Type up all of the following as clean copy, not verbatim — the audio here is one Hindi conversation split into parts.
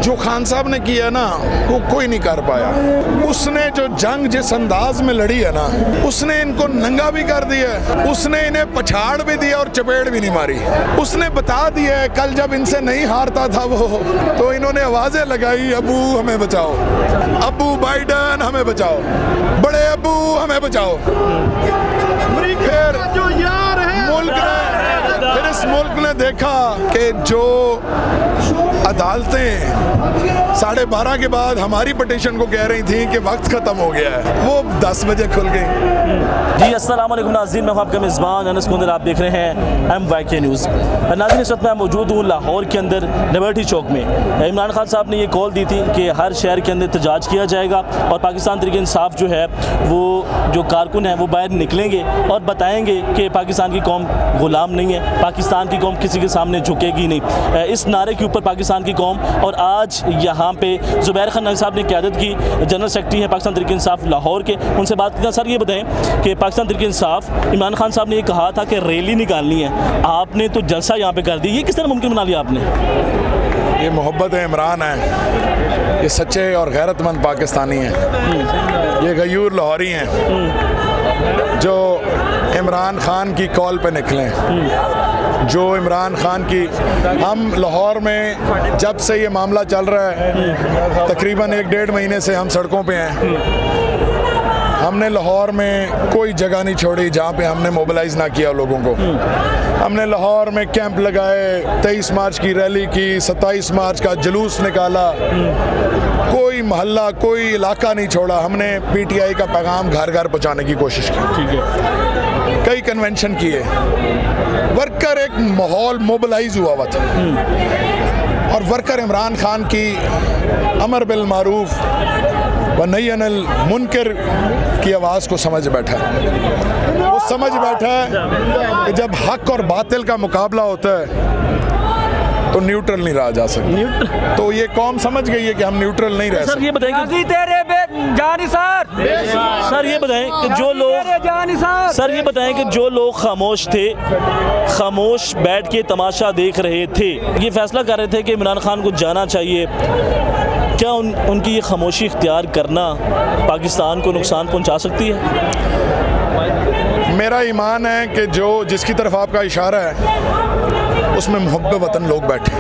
जो खान साहब ने किया ना वो कोई नहीं कर पाया। उसने जो जंग जिस अंदाज में लड़ी है ना, उसने इनको नंगा भी कर दिया, उसने इन्हें पछाड़ भी दिया और चपेट भी नहीं मारी। उसने बता दिया है कल जब इनसे नहीं हारता था वो, तो इन्होंने आवाजें लगाई, अबू हमें बचाओ, अबू बाइडन हमें बचाओ, बड़े अबू हमें बचाओ। फिर जो यार है फिर इस मुल्क ने देखा कि जो अदालतें 12:30 के बाद हमारी पिटीशन को कह रही थी कि वक्त खत्म हो गया है, वो 10 बजे खुल गई। जी अस्सलाम वालेकुम नाज़रीन, मैं हूं आपका मेज़बान अनस कुंदर, आप देख रहे हैं MYK न्यूज़। नाज़रीन, इस वक्त मैं मौजूद हूँ लाहौर के अंदर लिबर्टी चौक में। इमरान खान साहब ने ये कॉल दी थी कि हर शहर के अंदर एहतजाज किया जाएगा और पाकिस्तान तहरीक इंसाफ जो है वो जो कारकुन हैं वो बाहर निकलेंगे और बताएंगे कि पाकिस्तान की कौम ग़ुलाम नहीं है, पाकिस्तान की कौम किसी के सामने झुकेगी नहीं। इस नारे के ऊपर पाकिस्तान की कौम, और आज यहाँ पे ज़ुबैर खान नक़वी साहब ने क़यादत की, जनरल सेक्रेटरी हैं पाकिस्तान तहरीक इंसाफ लाहौर के, उनसे बात करते हैं। सर ये बताएं कि पाकिस्तान तहरीक इंसाफ, इमरान खान साहब ने ये कहा था कि रैली निकालनी है, आपने तो जलसा यहाँ पे कर दी, ये किस तरह मुमकिन बना लिया आपने? ये मोहब्बत इमरान है, ये सच्चे और गैरतमंद पाकिस्तानी हैं, ये गयूर लाहौरी हैं जो इमरान खान की कॉल पे निकले, जो इमरान खान की। हम लाहौर में जब से ये मामला चल रहा है तकरीबन 1-1.5 महीने से हम सड़कों पे हैं। हमने लाहौर में कोई जगह नहीं छोड़ी जहाँ पे हमने मोबिलाइज ना किया लोगों को। हमने लाहौर में कैंप लगाए, 23 मार्च की रैली की, 27 मार्च का जुलूस निकाला, कोई मोहल्ला कोई इलाका नहीं छोड़ा। हमने PTI का पैगाम घर घर पहुँचाने की कोशिश की। ठीक है, कई कन्वेंशन किए, वर्कर एक माहौल मोबिलाइज हुआ था और वर्कर इमरान खान की अमर बिल मारूफ व नही अनिल मुनकर की आवाज़ को समझ बैठा है। वो समझ बैठा है कि जब हक और बातिल का मुकाबला होता है तो न्यूट्रल नहीं रहा जा सकता। तो ये कौम समझ गई है कि हम न्यूट्रल नहीं रह सकते। सर ये बताएं कि सर ये बताएं कि जो लोग सर ये बताएं कि जो लोग खामोश थे, खामोश बैठ के तमाशा देख रहे थे, ये फैसला कर रहे थे कि इमरान खान को जाना चाहिए, क्या उनकी ये खामोशी इख्तियार करना पाकिस्तान को नुकसान पहुंचा सकती है? मेरा ईमान है कि जो जिसकी तरफ आपका इशारा है उसमें मोहब्बत वतन लोग बैठे,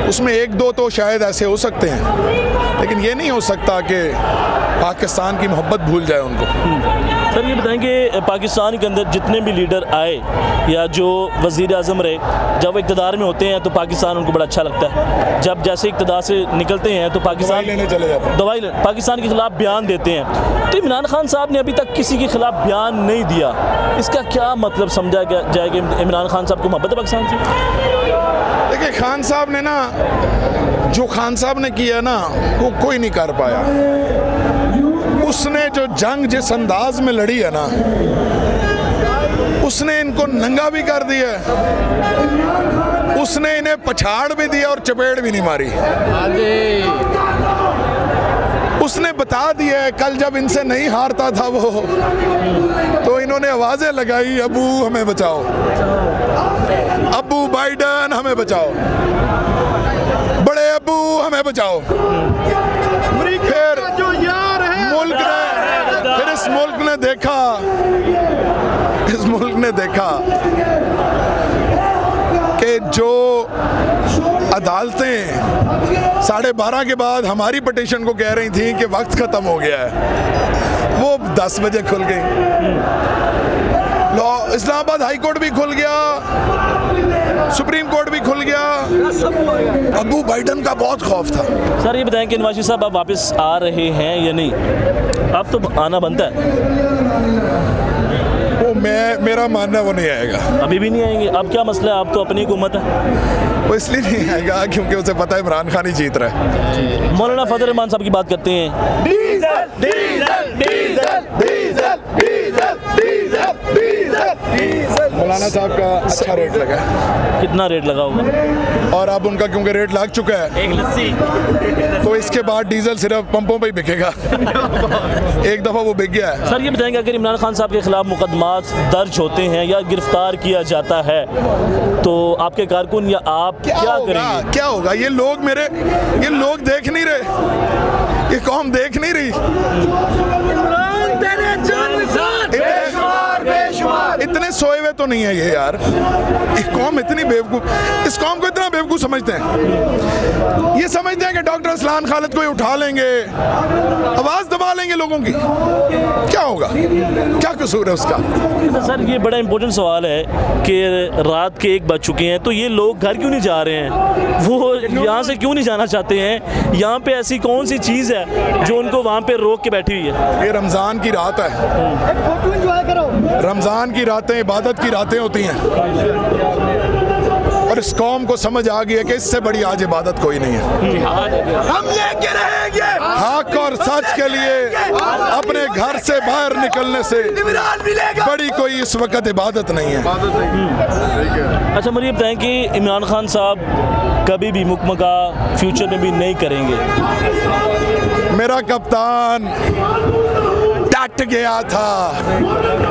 उसमें 1-2 तो शायद ऐसे हो सकते हैं, लेकिन ये नहीं हो सकता कि पाकिस्तान की मोहब्बत भूल जाए उनको। सर ये बताएं कि पाकिस्तान के अंदर जितने भी लीडर आए या जो वज़ीर आज़म रहे, जब वो इक़्तिदार में होते हैं तो पाकिस्तान उनको बड़ा अच्छा लगता है, जब जैसे इक़्तिदार से निकलते हैं तो पाकिस्तान लेने चले जाते हैं, दवाई पाकिस्तान के ख़िलाफ़ बयान देते हैं। तो इमरान खान साहब ने अभी तक किसी के ख़िलाफ़ बयान नहीं दिया, इसका क्या मतलब समझा जाएगा? इमरान खान साहब को मोहब्बत है पाकिस्तान से? देखिए, खान साहब ने ना जो खान साहब ने किया ना वो कोई नहीं कर पाया। उसने जो जंग जिस अंदाज में लड़ी है ना, उसने इनको नंगा भी कर दिया, उसने इन्हें पछाड़ भी दिया और चपेट भी नहीं मारी। उसने बता दिया है कल जब इनसे नहीं हारता था वो, तो इन्होंने आवाजें लगाई, अबू हमें बचाओ, अबू बाइडन हमें बचाओ, बड़े अबू हमें बचाओ। फिर जो यार है फिर इस मुल्क ने देखा कि जो अदालतें 12:30 के बाद हमारी पिटीशन को कह रही थी कि वक्त खत्म हो गया है, वो 10 बजे खुल गई। इस्लामाबाद हाई कोर्ट भी खुल गया, सुप्रीम कोर्ट भी खुल गया। अबू बाइडन का बहुत खौफ था। सर ये बताएं कि नवाज साहब आप वापस आ रहे हैं या नहीं? अब तो आना बनता है। वो मेरा मानना वो नहीं आएगा। अभी भी नहीं आएंगे? अब क्या मसला है? आप तो अपनी हुकूमत है। वो इसलिए नहीं आएगा क्योंकि उसे पता है इमरान खान ही जीत रहा है। मौलाना फजल रहमान साहब की बात करते हैं। Diesel diesel diesel diesel diesel मौलाना साहब का अच्छा रेट लगा कितना रेट लगा होगा? और अब उनका क्योंकि रेट लग चुका है एक लस्सी। तो इसके बाद डीजल सिर्फ पंपों पे ही बिकेगा। एक दफ़ा वो बिक गया है। सर ये बताएंगे अगर इमरान खान साहब के खिलाफ मुकदमात दर्ज होते हैं या गिरफ्तार किया जाता है तो आपके कारकुन या आप क्या करेंगे? क्या होगा? ये लोग देख नहीं रहे, ये कौम देख नहीं रही। इतने सोए हुए तो नहीं है ये यार। ये कौम इतनी बेवकूफ, इस कौम को इतना बेवकूफ समझते हैं। ये समझते हैं कि डॉक्टर असलान खालिद को ही उठा लेंगे, आवाज दबा लेंगे लोगों की। क्या होगा? क्या कसूर है उसका? सर ये बड़ा इंपॉर्टेंट सवाल है कि रात के 1 बज चुके हैं तो ये लोग घर क्यों नहीं जा रहे हैं? वो यहाँ से क्यों नहीं जाना चाहते हैं? यहाँ पे ऐसी कौन सी चीज़ है जो उनको वहाँ पे रोक के बैठी हुई है? ये रमज़ान की रात है। रमज़ान की रातें इबादत की रातें होती हैं और इस कौम को समझ आ गई है कि इससे बड़ी आज इबादत कोई नहीं है। हम लेके रहेंगे हक और सच के लिए अपने घर से बाहर निकलने से बड़ी कोई इस वक्त इबादत नहीं है। अच्छा मुझे बताएं कि इमरान खान साहब कभी भी मुकमका फ्यूचर में भी नहीं करेंगे? मेरा कप्तान डट गया था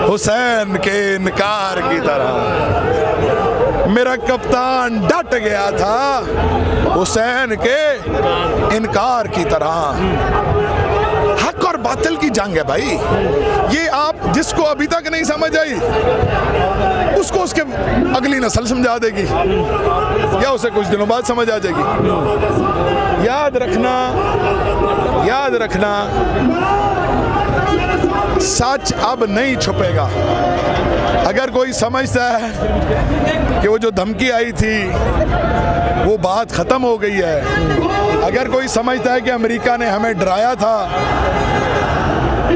हुसैन के इनकार की तरह। मेरा कप्तान डट गया था हुसैन के इनकार की तरह। हक और बातिल की जंग है भाई। ये आप जिसको अभी तक नहीं समझ आई उसको उसके अगली नस्ल समझा देगी या उसे कुछ दिनों बाद समझ आ जाएगी। याद रखना सच अब नहीं छुपेगा। अगर कोई समझता है कि वो जो धमकी आई थी वो बात खत्म हो गई है, अगर कोई समझता है कि अमेरिका ने हमें डराया था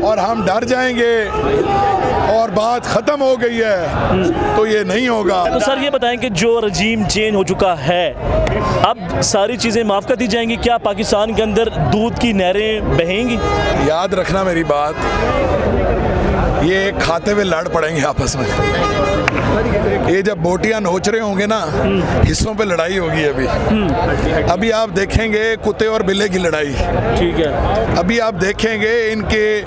और हम डर जाएंगे और बात खत्म हो गई है, तो ये नहीं होगा। तो सर ये बताएं कि जो रजीम चेंज हो चुका है अब सारी चीज़ें माफ़ कर दी जाएंगी? क्या पाकिस्तान के अंदर दूध की नहरें बहेंगी? याद रखना मेरी बात, ये खाते हुए लड़ पड़ेंगे आपस में। ये जब बोटियां नोच रहे होंगे ना, हिस्सों पे लड़ाई होगी। अभी आप देखेंगे कुत्ते और बिल्ले की लड़ाई। ठीक है। अभी आप देखेंगे इनके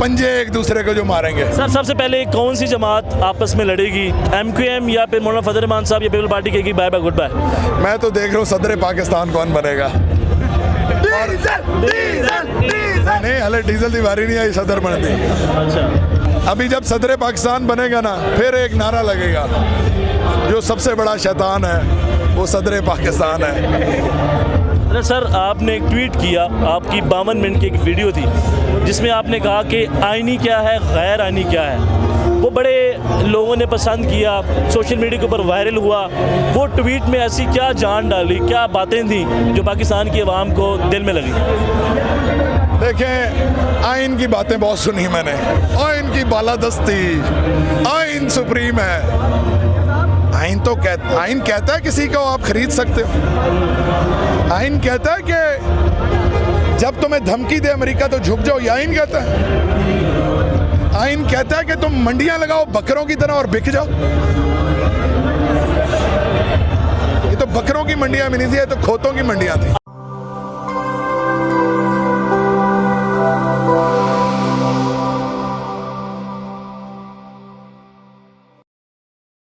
पंजे एक दूसरे को जो मारेंगे। सर सबसे पहले कौन सी जमात आपस में लड़ेगी? MQM या फिर मौलाना फजल रहमान साहब या पीपल पार्टी कहेगी बाय बाय गुड बाय? मैं तो देख रहा हूँ सदर पाकिस्तान कौन बनेगा। नहीं, हले डीजल की बारी नहीं आई सदर बनने। अच्छा, अभी जब सदर पाकिस्तान बनेगा ना, फिर एक नारा लगेगा, जो सबसे बड़ा शैतान है वो सदर पाकिस्तान है। सर आपने एक ट्वीट किया, आपकी 52 मिनट की एक वीडियो थी जिसमें आपने कहा कि आईनी क्या है, गैर आईनी क्या है। वो बड़े लोगों ने पसंद किया, सोशल मीडिया के ऊपर वायरल हुआ। वो ट्वीट में ऐसी क्या जान डाली, क्या बातें थी जो पाकिस्तान की आवाम को दिल में लगी? देखें, आइन की बातें बहुत सुनी मैंने। आइन की बालादस्ती, आइन सुप्रीम है। आइन कहता है किसी को आप खरीद सकते हो। आइन कहता है कि जब तुम्हें धमकी दे अमेरिका तो झुक जाओ, ये आइन कहता है। आइन कहता है कि तुम मंडियां लगाओ बकरों की तरह और बिक जाओ। ये तो बकरों की मंडियां भी नहीं थी, ये तो खोतों की मंडियां थी।